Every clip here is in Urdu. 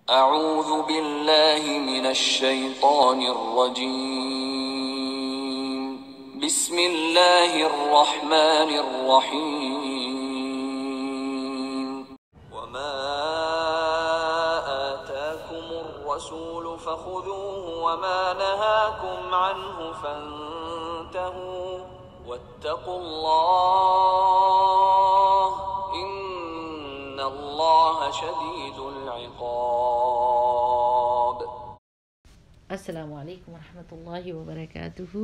اعوذ باللہ من الشیطان الرجیم بسم اللہ الرحمن الرحیم وما آتاکم الرسول فخذوه وما نهاکم عنه فانتهوا واتقوا اللہ ان اللہ شدید العقاب۔ السلام علیکم ورحمۃ اللہ وبرکاتہ،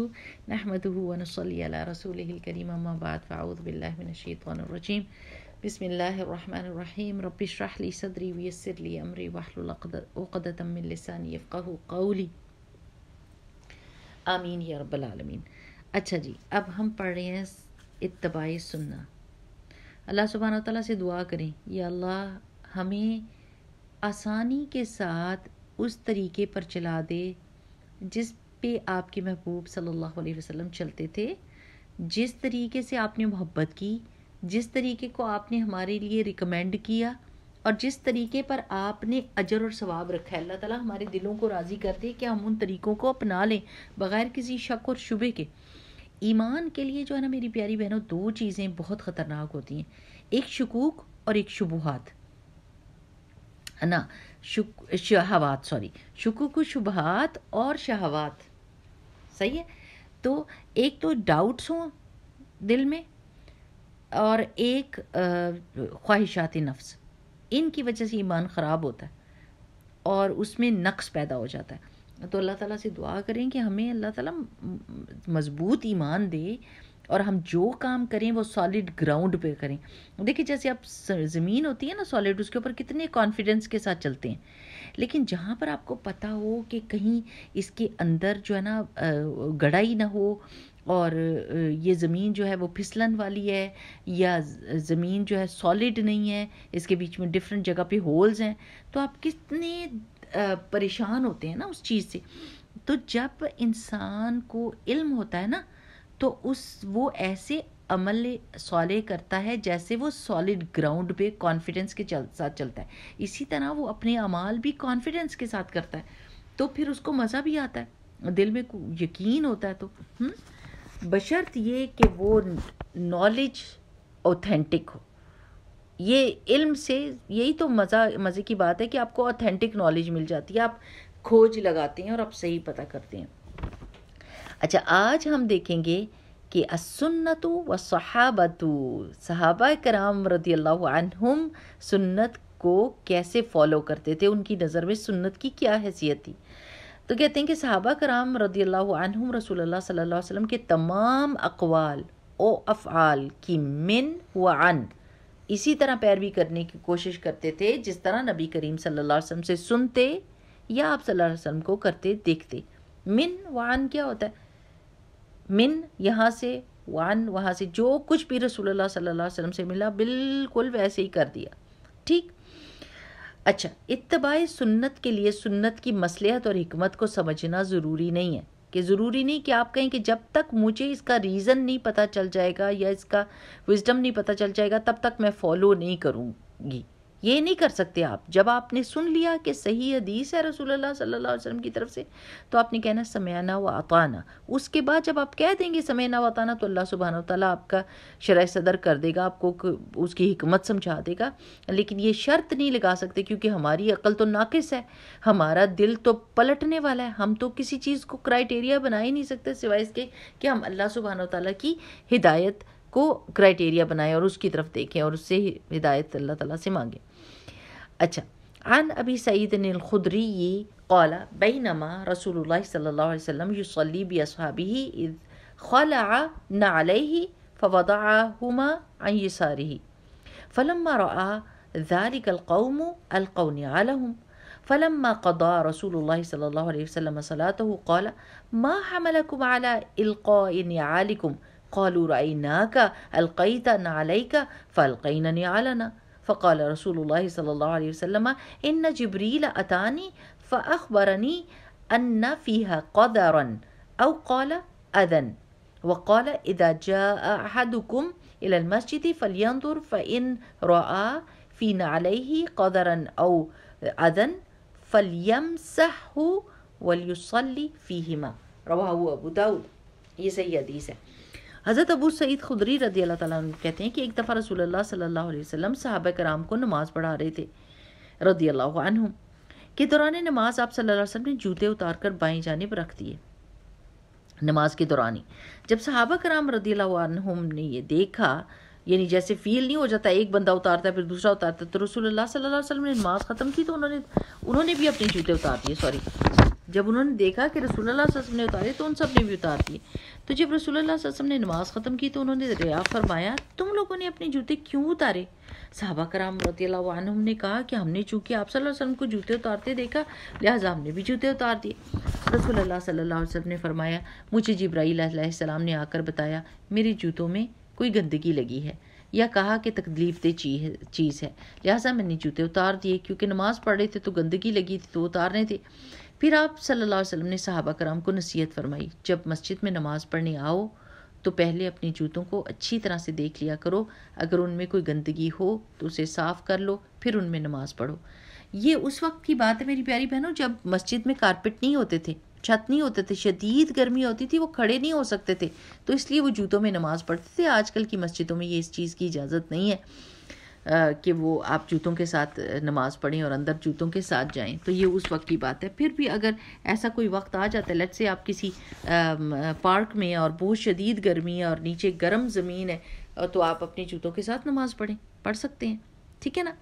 نحمده ونصلی علی رسولہ الکریم، اما بعد فاعوذ باللہ من الشیطان الرجیم، بسم اللہ الرحمن الرحیم، رب اشرح لی صدری ویسر لی امری واحلل عقدۃ من لسانی یفقہوا قولی، آمین یا رب العالمین۔ اچھا جی، اب ہم پڑھ رہے ہیں اتباع سنہ۔ اللہ سبحانہ وتعالیٰ سے دعا کریں، یا اللہ ہمیں آسانی کے ساتھ اس طریقے پر چلا دے جس پہ آپ کے محبوب صلی اللہ علیہ وسلم چلتے تھے، جس طریقے سے آپ نے محبت کی، جس طریقے کو آپ نے ہمارے لیے ریکمینڈ کیا، اور جس طریقے پر آپ نے اجر اور ثواب رکھا ہے۔ اللہ تعالیٰ ہمارے دلوں کو راضی کر دے کہ ہم ان طریقوں کو اپنا لیں بغیر کسی شک اور شبہ کے۔ ایمان کے لیے جو ہے نا میری پیاری بہنوں، دو چیزیں بہت خطرناک ہوتی ہیں، ایک شکوک اور ایک شبہات، ہے نا، شہوات، شکوک و شبہات اور شہوات، صحیح ہے۔ تو ایک تو ڈاؤٹس ہوں دل میں، اور ایک خواہشات نفس، ان کی وجہ سے ایمان خراب ہوتا ہے اور اس میں نقص پیدا ہو جاتا ہے۔ تو اللہ تعالیٰ سے دعا کریں کہ ہمیں اللہ تعالیٰ مضبوط ایمان دے اور ہم جو کام کریں وہ سالڈ گراؤنڈ پہ کریں۔ دیکھیں جیسے اب زمین ہوتی ہے نا سالڈ، اس کے اوپر کتنے کانفیڈنس کے ساتھ چلتے ہیں، لیکن جہاں پر آپ کو پتہ ہو کہ کہیں اس کے اندر جو ہے نا گڑائی نہ ہو، اور یہ زمین جو ہے وہ پھسلن والی ہے، یا زمین جو ہے سالڈ نہیں ہے، اس کے بیچ میں ڈفرینٹ جگہ پہ ہولز ہیں، تو آپ کتنے پریشان ہوتے ہیں نا اس چیز سے۔ تو جب انسان کو علم ہوتا ہے نا، تو وہ ایسے عمل صالح کرتا ہے جیسے وہ سالڈ گراؤنڈ پہ کانفیڈنس کے ساتھ چلتا ہے۔ اسی طرح وہ اپنے اعمال بھی کانفیڈنس کے ساتھ کرتا ہے، تو پھر اس کو مزہ بھی آتا ہے، دل میں یقین ہوتا ہے۔ تو بشرط یہ کہ وہ نالج اوتھینٹک ہو۔ یہ علم سے یہی تو مزے کی بات ہے کہ آپ کو اوتھینٹک نالج مل جاتی ہے، آپ کھوج لگاتے ہیں اور آپ صحیح پتہ کرتے ہیں۔ اچھا، آج ہم دیکھیں گے کہ السنت و صحابت، صحابہ کرام رضی اللہ عنہم سنت کو کیسے فالو کرتے تھے، ان کی نظر میں سنت کی کیا حیثیت تھی۔ تو کہتے ہیں کہ صحابہ کرام رضی اللہ عنہم رسول اللہ صلی اللہ علیہ وسلم کے تمام اقوال و افعال کی من و عن اسی طرح پیروی کرنے کی کوشش کرتے تھے جس طرح نبی کریم صلی اللہ علیہ وسلم سے سنتے یا آپ صلی اللہ علیہ وسلم کو کرتے دیکھتے۔ من و عن کیا ہوتا ہے؟ من یہاں سے، وعن وہاں سے، جو کچھ بھی رسول اللہ صلی اللہ علیہ وسلم سے ملا بالکل ویسے ہی کر دیا، ٹھیک۔ اچھا، اتباع سنت کے لیے سنت کی مصلحت اور حکمت کو سمجھنا ضروری نہیں ہے، کہ ضروری نہیں کہ آپ کہیں کہ جب تک مجھے اس کا ریزن نہیں پتہ چل جائے گا یا اس کا وزڈم نہیں پتہ چل جائے گا تب تک میں فالو نہیں کروں گی۔ یہ نہیں کر سکتے آپ۔ جب آپ نے سن لیا کہ صحیح حدیث ہے رسول اللہ صلی اللہ علیہ وسلم کی طرف سے، تو آپ نے کہنا سمعنا و اطعنا۔ اس کے بعد جب آپ کہہ دیں گے سمعنا و اطعنا، تو اللہ سبحانہ وتعالیٰ آپ کا شرح صدر کر دے گا، آپ کو اس کی حکمت سمجھا دے گا۔ لیکن یہ شرط نہیں لگا سکتے کیونکہ ہماری عقل تو ناقص ہے، ہمارا دل تو پلٹنے والا ہے، ہم تو کسی چیز کو کرائیٹیریا بنا ہی نہیں سکتے سوائے اس کے کہ ہم اللہ سبحانہ وتعالیٰ کی ہدایت کو کرائیٹیریا بنائیں اور اس کی طرف دیکھیں اور اس سے ہدایت اللہ تعالیٰ سے مانگیں۔ اچھا، عن ابی سعید الخدری قال بینما رسول اللہ صلی اللہ علیہ وسلم یصلی باصحابہ اذ خلع نعلیہ فوضعہما عن یسارہ فلما رأى ذلك القوم القوا نعالهم فلما قضى رسول الله صلى الله عليه وسلم صلاته قال ما حملكم على إلقاء نعالكم قالوا رأيناك ألقيت نعليك فألقينا نعالنا فقال رسول الله صلى الله عليه وسلم إن جبريل أتاني فأخبرني أن فيها قدرا أو قال أذن وقال إذا جاء أحدكم إلى المسجد فلينظر فإن رأى في نعليه قدرا أو أذن فَلْيَمْسَحْهُ وَلْيُصَلِّ فِيهِمَا رواہ ابو داؤد۔ یہ صحیح حدیث ہے۔ حضرت ابو سعید خدری رضی اللہ تعالیٰ عنہ کہتے ہیں کہ ایک دفعہ رسول اللہ صلی اللہ علیہ وسلم صحابہ کرام کو نماز پڑھا رہے تھے رضی اللہ عنہم کہ دوران نماز آپ صلی اللہ علیہ وسلم نے جوتے اتار کر بائیں جانب رکھ دیے۔ نماز کے دوران ہی جب صحابہ کرام رضی اللہ عنہم نے یہ دیکھا، یعنی جیسے فیل نہیں ہو جاتا ایک بندہ اتارتا ہے پھر دوسرا اتارتا ہے، تو رسول اللہ صلی اللہ علیہ وسلم نے نماز ختم کی تو انہوں نے بھی اپنے جوتے اتار دیے۔ جب انہوں نے دیکھا کہ رسول اللہ صلی اللہ علیہ وسلم نے اتارے تو ان سب نے بھی اتار دیے۔ تو جب رسول اللہ صلی اللہ علیہ وسلم نے نماز ختم کی تو انہوں نے ریا فرمایا، تم لوگوں نے اپنے جوتے کیوں اتارے؟ صحابہ کرام رضی اللہ عنہم نے کہا کہ ہم نے چونکہ آپ صلی اللہ علیہ وسلم کو جوتے اتارتے دیکھا لہٰذا ہم نے بھی جوتے اتار دیے۔ رسول اللہ صلی اللہ علیہ وسلم نے فرمایا، مجھے جبرائیل علیہ السلام نے آ کر بتایا میرے جوتوں میں کوئی گندگی لگی ہے، یا کہا کہ تکلیف دہ چیز ہے، لہٰذا میں نے جوتے اتار دیے، کیونکہ نماز پڑھ رہے تھے تو گندگی لگی تھی تو اتارنے تھے۔ پھر آپ صلی اللہ علیہ وسلم نے صحابہ کرام کو نصیحت فرمائی، جب مسجد میں نماز پڑھنے آؤ تو پہلے اپنے جوتوں کو اچھی طرح سے دیکھ لیا کرو، اگر ان میں کوئی گندگی ہو تو اسے صاف کر لو، پھر ان میں نماز پڑھو۔ یہ اس وقت کی بات ہے میری پیاری بہنوں جب مسجد میں کارپٹ نہیں ہوتے تھے، چھت نہیں ہوتے تھے، شدید گرمی ہوتی تھی، وہ کھڑے نہیں ہو سکتے تھے، تو اس لیے وہ جوتوں میں نماز پڑھتے تھے۔ آج کل کی مسجدوں میں یہ اس چیز کی اجازت نہیں ہے کہ وہ آپ جوتوں کے ساتھ نماز پڑھیں اور اندر جوتوں کے ساتھ جائیں، تو یہ اس وقت کی بات ہے۔ پھر بھی اگر ایسا کوئی وقت آ جاتا ہے، لیٹ سے آپ کسی پارک میں اور بہت شدید گرمی ہے اور نیچے گرم زمین ہے، تو آپ اپنے جوتوں کے ساتھ نماز پڑھ سکتے ہیں، ٹھیک ہے نا۔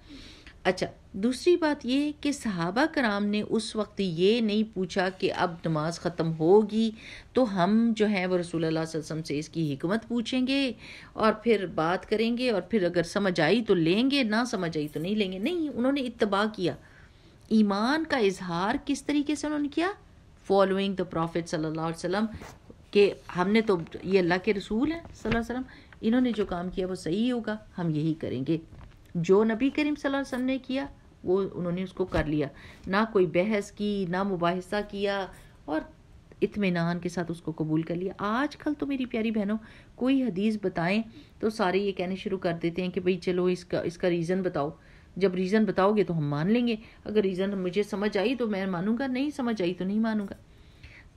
اچھا، دوسری بات یہ کہ صحابہ کرام نے اس وقت یہ نہیں پوچھا کہ اب نماز ختم ہوگی تو ہم جو ہیں وہ رسول اللہ صلی اللہ علیہ وسلم سے اس کی حکمت پوچھیں گے اور پھر بات کریں گے، اور پھر اگر سمجھ آئی تو لیں گے، نہ سمجھ آئی تو نہیں لیں گے۔ نہیں، انہوں نے اتباع کیا۔ ایمان کا اظہار کس طریقے سے انہوں نے کیا؟ فالوئنگ دا پروفٹ صلی اللہ علیہ وسلم، کہ ہم نے تو یہ اللہ کے رسول ہیں صلی اللہ علیہ وسلم، انہوں نے جو کام کیا وہ صحیح ہوگا، ہم یہی کریں گے۔ جو نبی کریم صلی اللہ علیہ وسلم نے کیا وہ انہوں نے اس کو کر لیا، نہ کوئی بحث کی، نہ مباحثہ کیا، اور اطمینان کے ساتھ اس کو قبول کر لیا۔ آج کل تو میری پیاری بہنوں کوئی حدیث بتائیں تو سارے یہ کہنے شروع کر دیتے ہیں کہ بھئی چلو اس کا ریزن بتاؤ، جب ریزن بتاؤ گے تو ہم مان لیں گے، اگر ریزن مجھے سمجھ آئی تو میں مانوں گا، نہیں سمجھ آئی تو نہیں مانوں گا۔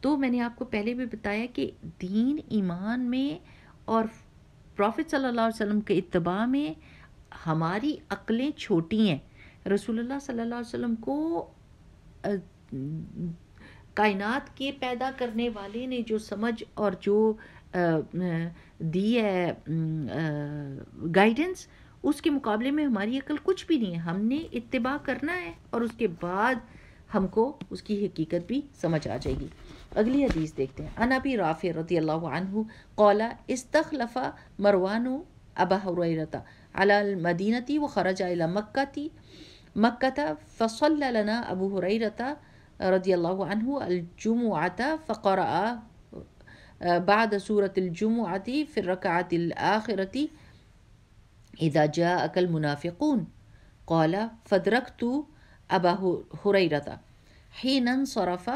تو میں نے آپ کو پہلے بھی بتایا کہ دین ایمان میں اور پروفٹ صلی اللہ علیہ وسلم کے اتباع میں ہماری عقلیں چھوٹی ہیں۔ رسول اللہ صلی اللہ علیہ وسلم کو کائنات کے پیدا کرنے والے نے جو سمجھ اور جو دی ہے گائیڈنس، اس کے مقابلے میں ہماری عقل کچھ بھی نہیں ہے۔ ہم نے اتباع کرنا ہے اور اس کے بعد ہم کو اس کی حقیقت بھی سمجھ آ جائے گی۔ اگلی حدیث دیکھتے ہیں۔ عن ابی رافع رضی اللہ عنہ قال استخلف مروان ابا ہریرہ على المدینة وخرج الى مکہ فصلى لنا ابو ہریرہ رضی اللہ عنہ الجمعة فقرأ بعد سورة الجمعة في الركعة الآخرة اذا جاءك المنافقون قال فادركت ابا ہریرہ حين انصرف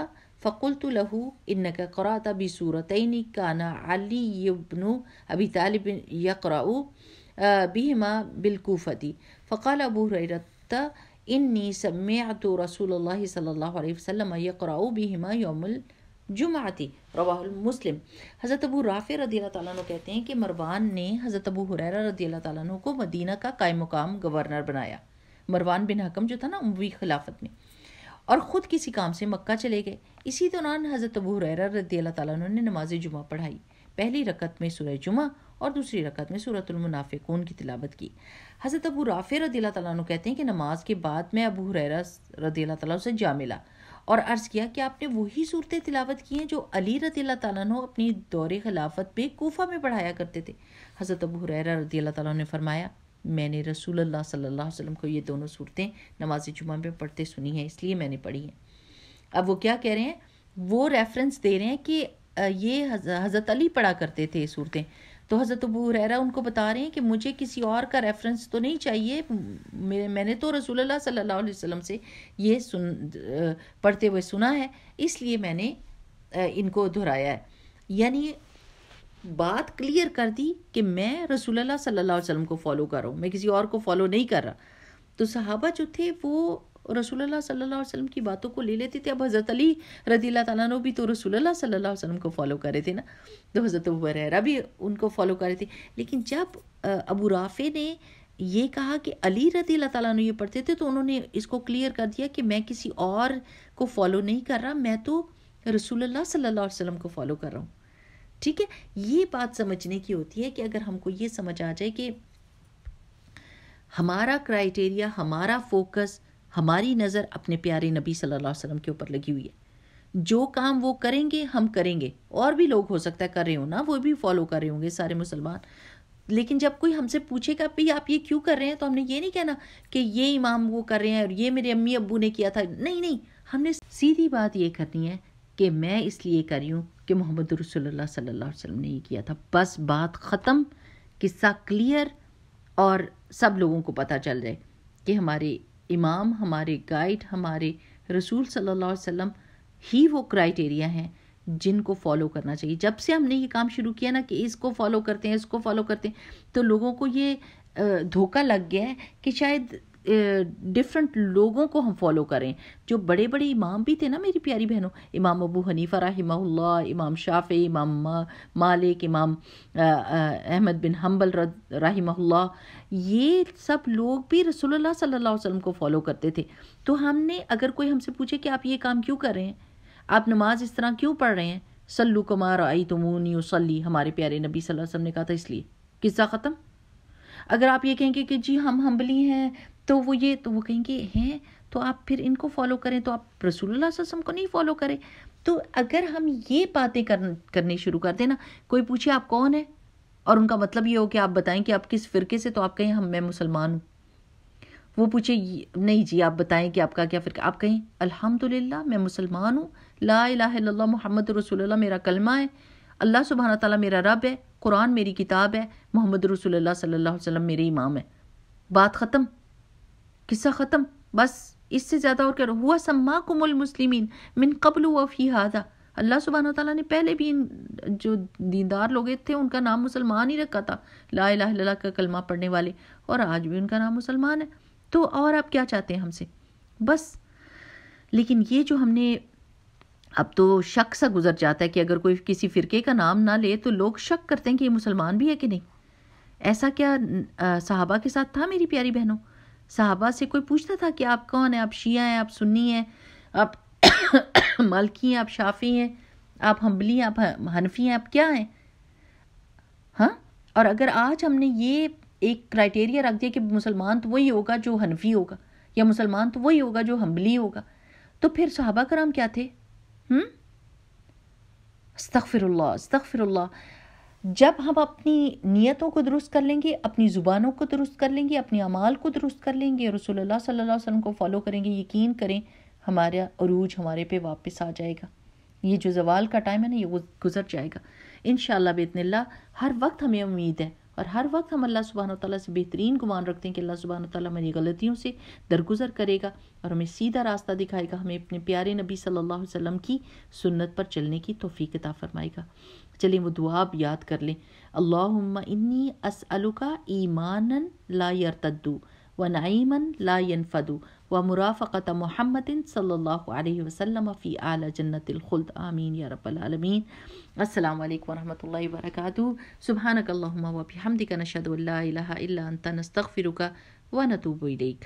فقلت له انك قرأت بسورتين كان علي بن ابي طالب يقرأ بهما بالكوفة فقال ابو ہریرہ انی سمعت رسول اللہ صلی اللہ علیہ وسلم يقرأ بهما يوم الجمعة رواہ مسلم۔ حضرت ابو رافع رضی اللہ تعالیٰ عنہ کہتے ہیں کہ مروان نے حضرت ابو ہریرہ رضی اللہ تعالیٰ عنہ کو مدینہ کا قائم مقام گورنر بنایا۔ مروان بن حکم جو تھا نا اموی خلافت میں، اور خود کسی کام سے مکہ چلے گئے۔ اسی دوران حضرت ابو ہریرہ رضی اللہ تعالیٰ عنہ نے نماز جمعہ پڑھائی، پہلی رکعت میں سورہ جمعہ اور دوسری رکعت میں سورۃ المنافقون کی تلاوت کی۔ حضرت ابو رافع رضی اللہ تعالیٰ عنہ کہتے ہیں کہ نماز کے بعد میں ابو ہریرہ رضی اللہ تعالیٰ عنہ سے جا ملا اور عرض کیا کہ آپ نے وہی صورتیں تلاوت کی ہیں جو علی رضی اللہ تعالیٰ عنہ اپنی دور خلافت میں کوفہ میں پڑھایا کرتے تھے۔ حضرت ابو ہریرہ رضی اللہ تعالیٰ عنہ نے فرمایا میں نے رسول اللہ صلی اللہ علیہ وسلم کو یہ دونوں صورتیں نماز جمعہ میں پڑھتے سنی ہیں، اس لیے میں نے پڑھی ہیں۔ اب وہ کیا کہہ رہے ہیں؟ وہ ریفرنس دے رہے ہیں کہ یہ حضرت علی پڑھا کرتے تھے صورتیں، تو حضرت ابو ہریرہ ان کو بتا رہے ہیں کہ مجھے کسی اور کا ریفرنس تو نہیں چاہیے، میں نے تو رسول اللہ صلی اللہ علیہ وسلم سے یہ پڑھتے ہوئے سنا ہے، اس لیے میں نے ان کو دہرایا ہے۔ یعنی بات کلیئر کر دی کہ میں رسول اللہ صلی اللہ علیہ وسلم کو فالو کر رہا ہوں، میں کسی اور کو فالو نہیں کر رہا۔ تو صحابہ جو تھے وہ اور رسول اللہ صلی اللہ علیہ وسلم کی باتوں کو لے لیتے تھے. اب حضرت علی رضی اللہ تعالیٰ عنہ بھی تو رسول اللہ صلی اللہ علیہ وسلم کو فالو کر رہے تھے نا, تو حضرت ابو ہریرہ بھی ان کو فالو کر رہے تھے. لیکن جب ابو رافع نے یہ کہا کہ علی رضی اللہ تعالیٰ عنہ یہ پڑھتے تھے, تو انہوں نے اس کو کلیئر کر دیا کہ میں کسی اور کو فالو نہیں کر رہا, میں تو رسول اللہ صلی اللہ علیہ وسلم کو فالو کر رہا ہوں. ٹھیک ہے, یہ بات سمجھنے کی ہوتی ہے کہ اگر ہم کو یہ سمجھ آ جائے کہ ہمارا کرائیٹیریا, ہمارا فوکس, ہماری نظر اپنے پیارے نبی صلی اللہ علیہ وسلم کے اوپر لگی ہوئی ہے, جو کام وہ کریں گے ہم کریں گے, اور بھی لوگ ہو سکتا ہے کر رہے ہوں نا, وہ بھی فالو کر رہے ہوں گے سارے مسلمان. لیکن جب کوئی ہم سے پوچھے گا بھئی آپ یہ کیوں کر رہے ہیں, تو ہم نے یہ نہیں کہنا کہ یہ امام وہ کر رہے ہیں اور یہ میرے امی ابو نے کیا تھا. نہیں, ہم نے سیدھی بات یہ کرنی ہے کہ میں اس لیے کر رہی ہوں کہ محمد رسول اللہ صلی اللہ علیہ وسلم نے یہ کیا تھا. بس بات ختم, قصہ کلیئر, اور سب لوگوں کو پتہ چل جائے کہ ہمارے امام, ہمارے گائیڈ, ہمارے رسول صلی اللہ علیہ وسلم ہی وہ کرائیٹیریا ہیں جن کو فالو کرنا چاہیے. جب سے ہم نے یہ کام شروع کیا نا کہ اس کو فالو کرتے ہیں, اس کو فالو کرتے ہیں, تو لوگوں کو یہ دھوکہ لگ گیا ہے کہ شاید ڈفرنٹ لوگوں کو ہم فالو کریں. جو بڑے بڑے امام بھی تھے نا میری پیاری بہنوں, امام ابو حنیفہ رحمہ اللہ, امام شافعی, امام مالک, امام احمد بن حنبل رحمہ اللہ, یہ سب لوگ بھی رسول اللہ صلی اللہ علیہ وسلم کو فالو کرتے تھے. تو ہم نے, اگر کوئی ہم سے پوچھے کہ آپ یہ کام کیوں کر رہے ہیں, آپ نماز اس طرح کیوں پڑھ رہے ہیں, صلو کما رأیتمونی اصلی, ہمارے پیارے نبی صلی اللہ علیہ وسلم نے کہا تھا اس لیے, قصہ ختم. اگر آپ یہ کہیں گے کہ جی ہم حنبلی ہیں تو وہ یہ, تو وہ کہیں گے ہیں تو آپ پھر ان کو فالو کریں, تو آپ رسول اللہ صلی اللہ علیہ وسلم کو نہیں فالو کریں. تو اگر ہم یہ باتیں کرنے شروع کر دیں نا, کوئی پوچھے آپ کون ہیں اور ان کا مطلب یہ ہو کہ آپ بتائیں کہ آپ کس فرقے سے, تو آپ کہیں میں مسلمان ہوں. وہ پوچھے نہیں جی آپ بتائیں کہ آپ کا کیا فرقہ, آپ کہیں الحمدللہ میں مسلمان ہوں, لا الہ الا اللہ محمد رسول اللہ میرا کلمہ ہے, اللہ سبحانہ تعالیٰ میرا رب ہے, قرآن میری کتاب ہے, محمد رسول اللہ صلی اللہ علیہ وسلم میرے امام ہے. بات ختم, قصہ ختم. بس اس سے زیادہ اور کیا. ہوا سماکم المسلمین من قبل وفی ھذا, اللہ سبحانہ تعالیٰ نے پہلے بھی جو دیندار لوگ تھے ان کا نام مسلمان ہی رکھا تھا, لا الہ الا اللہ کا کلمہ پڑھنے والے, اور آج بھی ان کا نام مسلمان ہے. تو اور آپ کیا چاہتے ہیں ہم سے, بس. لیکن یہ جو ہم نے, اب تو شک سا گزر جاتا ہے کہ اگر کوئی کسی فرقے کا نام نہ لے تو لوگ شک کرتے ہیں کہ یہ مسلمان بھی ہے کہ نہیں. ایسا کیا صحابہ کے ساتھ تھا میری پیاری بہنوں؟ صحابہ سے کوئی پوچھتا تھا کہ آپ کون ہیں, آپ شیعہ ہیں, آپ سنی ہیں, آپ مالکی ہیں, آپ شافعی ہیں, آپ حنبلی ہیں, آپ حنفی ہیں, آپ کیا ہیں؟ ہاں. اور اگر آج ہم نے یہ ایک کرائیٹیریا رکھ دیا کہ مسلمان تو وہی ہوگا جو حنفی ہوگا, یا مسلمان تو وہی ہوگا جو حنبلی ہوگا, تو پھر صحابہ کرام کیا تھے؟ استغفر اللہ, استغفر اللہ. جب ہم اپنی نیتوں کو درست کر لیں گے, اپنی زبانوں کو درست کر لیں گے, اپنی اعمال کو درست کر لیں گے, رسول اللہ صلی اللہ علیہ وسلم کو فالو کریں گے, یقین کریں ہمارا عروج ہمارے پہ واپس آ جائے گا. یہ جو زوال کا ٹائم ہے نا, یہ گزر جائے گا انشاءاللہ باذن اللہ. ہر وقت ہمیں امید ہے, اور ہر وقت ہم اللہ سبحانہ وتعالیٰ سے بہترین گمان رکھتے ہیں کہ اللہ سبحانہ وتعالیٰ ہماری غلطیوں سے درگزر کرے گا اور ہمیں سیدھا راستہ دکھائے گا, ہمیں اپنے پیارے نبی صلی اللہ علیہ وسلم کی سنت پر چلنے کی توفیق عطا فرمائے گا. چلیں وہ دعا اب یاد کر لیں. اللہم انی اسألک ایمانا لا یرتد ونعیما لا ینفد ومرافقۃ محمد صلی اللہ علیہ وسلم فی اعلی جنت الخلد, آمین یا رب العالمین. السلام علیکم ورحمۃ اللہ وبرکاتہ. سبحانک اللہم وبحمدک نشہد ان لا الہ الا انت نستغفرک ونتوب الیک.